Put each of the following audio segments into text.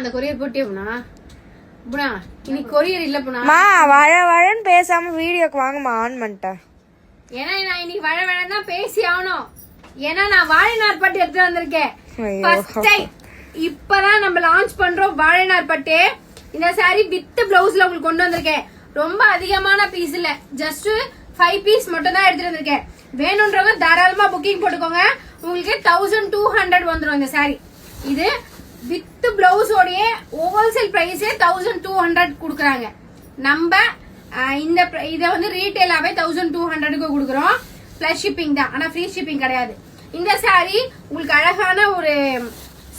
அந்த courier போட்டேனா Buna இன்னைக்கு courier இல்ல புனா மா வழன்னு பேசாம வீடியோக்கு வாங்கமா ஆன் பண்ணிட்டேன். ஏன்னா நான் இன்னைக்கு வழன்னு தான் பேசி ஆகணும். ஏன்னா நான் வாழைநார் பட்டு எடுத்து வந்திருக்கேன். ஃபர்ஸ்ட் டைம் இப்பதான் நம்ம லான்ச் பண்றோம் வாழைநார் பட்டு. இந்த சாரி வித் பிளவுஸ்ல உங்களுக்கு கொண்டு வந்திருக்கேன். ரொம்ப அதிகமான பீஸ் இல்ல, ஜஸ்ட் 5 பீஸ் மட்டும் தான் எடுத்துட்டு வந்திருக்கேன். வேணும்ன்றவங்க தாராளமா புக்கிங் போட்டுக்கோங்க. உங்களுக்கு 1200 வந்துடும் இந்த சாரி. இது வித் பிளவுஸோடய ஹோல்சேல் பிரைஸ் 1200 குடுக்கறாங்க. நம்ம இந்த இத வந்து ரீட்டைலாவே 1200க்கு குடுக்குறோம். பிளஸ் ஷிப்பிங் தான், ஆனா ஃப்ரீ ஷிப்பிங் கிடையாது. இந்த சாரி உங்களுக்கு அழகான ஒரு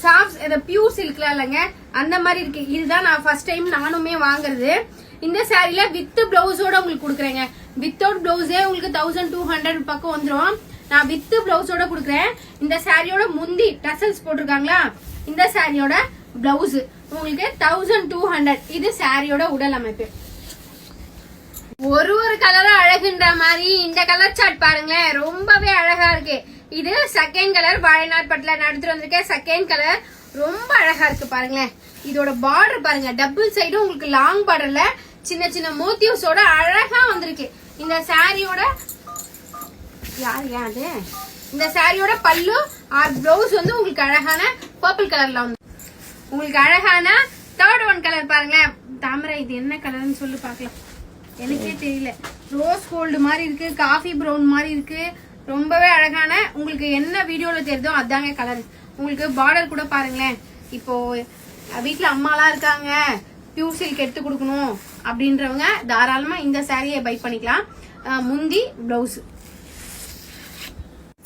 சாஃப்ட் பியூர் சில்க்ல இல்லங்க அந்த மாதிரி இருக்கு. இதுதான் நான் ஃபர்ஸ்ட் டைம் நானுமே வாங்குறது. இந்த சாரில வித் பிளவுஸோட உங்களுக்கு குடுக்குறேங்க. வித்தவுட் பிளவுஸே உங்களுக்கு 1200 பக்கம் வந்துடும். நான் வித் பிளவுஸோட குடுக்குறேன். இந்த சாரியோட முந்தி டசல்ஸ் போட்டிருக்காங்களா, இந்த சாரியோட பிளவுஸ் உங்களுக்கு 1200. இது சாரியோட உடல் அமைப்பு. ஒரு கலரும் அழகுன்ற மாதிரி இந்த கலர் சார்ட் பாருங்களேன், ரொம்பவே அழகா இருக்கு. இது செகண்ட் கலர் வாழைநார் பட்டுல நடத்திட்டு வந்திருக்கேன். செகண்ட் கலர் ரொம்ப அழகா இருக்கு பாருங்களேன். இதோட பார்டர் பாருங்க, டபுள் சைடும் உங்களுக்கு லாங் பார்டர்ல சின்ன சின்ன மோட்டிவ்ஸோட அழகா வந்திருக்கு. இந்த சாரியோட அது இந்த சாரியோட பல்லு ஆர் பிளவுஸ் வந்து உங்களுக்கு அழகான பர்பிள் கலர்ல வந்து உங்களுக்கு அழகான தேர்ட் ஒன் கலர் பாருங்களேன். தாமரை இது என்ன கலர்னு சொல்லி பாக்கலாம், எனக்கே தெரியல. ரோஸ் கோல்டு மாதிரி இருக்கு, காஃபி ப்ரௌன் மாதிரி இருக்கு. ரொம்பவே அழகான, உங்களுக்கு என்ன வீடியோல தெரியுதோ அதாங்க கலர். உங்களுக்கு பார்டர் கூட பாருங்களேன். இப்போ வீட்டுல அம்மாலாம் இருக்காங்க, பியூர் சில்க் எடுத்து கொடுக்கணும் அப்படின்றவங்க தாராளமா இந்த சாரியை பை பண்ணிக்கலாம். முந்தி பிளவுஸ்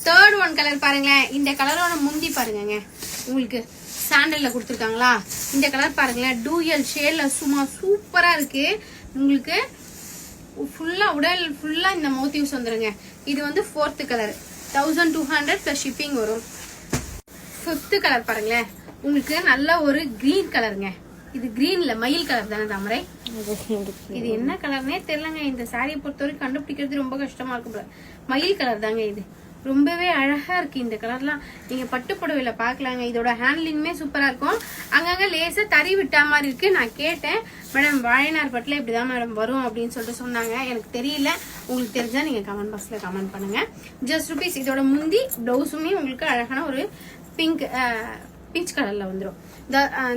தேர்ட் ஒன் கலர் பாருங்களேன். இந்த கலரோட முந்தி பாருங்க, உங்களுக்கு சாண்டல்ல கொடுத்துருக்காங்களா. இந்த கலர் பாருங்களேன், டூயல் ஷேட்ல சும்மா சூப்பரா இருக்கு. உங்களுக்கு ஃபுல்லா உடல் ஃபுல்லா இந்த மோட்டிவ்ஸ் வந்துருங்க. இது வந்து 4th கலர் 1200 பிளஸ் ஷிப்பிங் வரும். 5th கலர் பாருங்களேன், உங்களுக்கு நல்ல ஒரு கிரீன் கலருங்க. இது கிரீன்ல மயில் கலர் தானே தாமரை, இது என்ன கலர்னே தெரியலங்க. இந்த சாரியை பொறுத்தவரைக்கும் கண்டுபிடிக்கிறது ரொம்ப கஷ்டமா இருக்கும். மயில் கலர் தாங்க இது. ரொம்பவே அழகா இருக்கு இந்த கலர்லாம். நீங்க பட்டு புடவையில பாக்கலாங்க. இதோட ஹேண்ட்லிங்குமே சூப்பரா இருக்கும். அங்கங்க லேசா தறி விட்டா மாதிரி இருக்கு. நான் கேட்டேன், மேடம் வாழைநார் பட்டுல இப்படிதான் மேடம் வரும் அப்படின்னு சொல்லிட்டு சொன்னாங்க. எனக்கு தெரியல, உங்களுக்கு தெரிஞ்சா நீங்க கமெண்ட் பாக்ஸ்ல கமெண்ட் பண்ணுங்க. Just rupees. இதோட முந்தி பிளவுஸுமே உங்களுக்கு அழகான ஒரு பிங்க் பீச் கலர்ல வந்துடும்.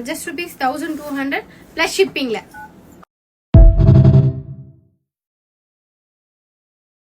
Just rupees 1200 plus ஷிப்பிங்ல.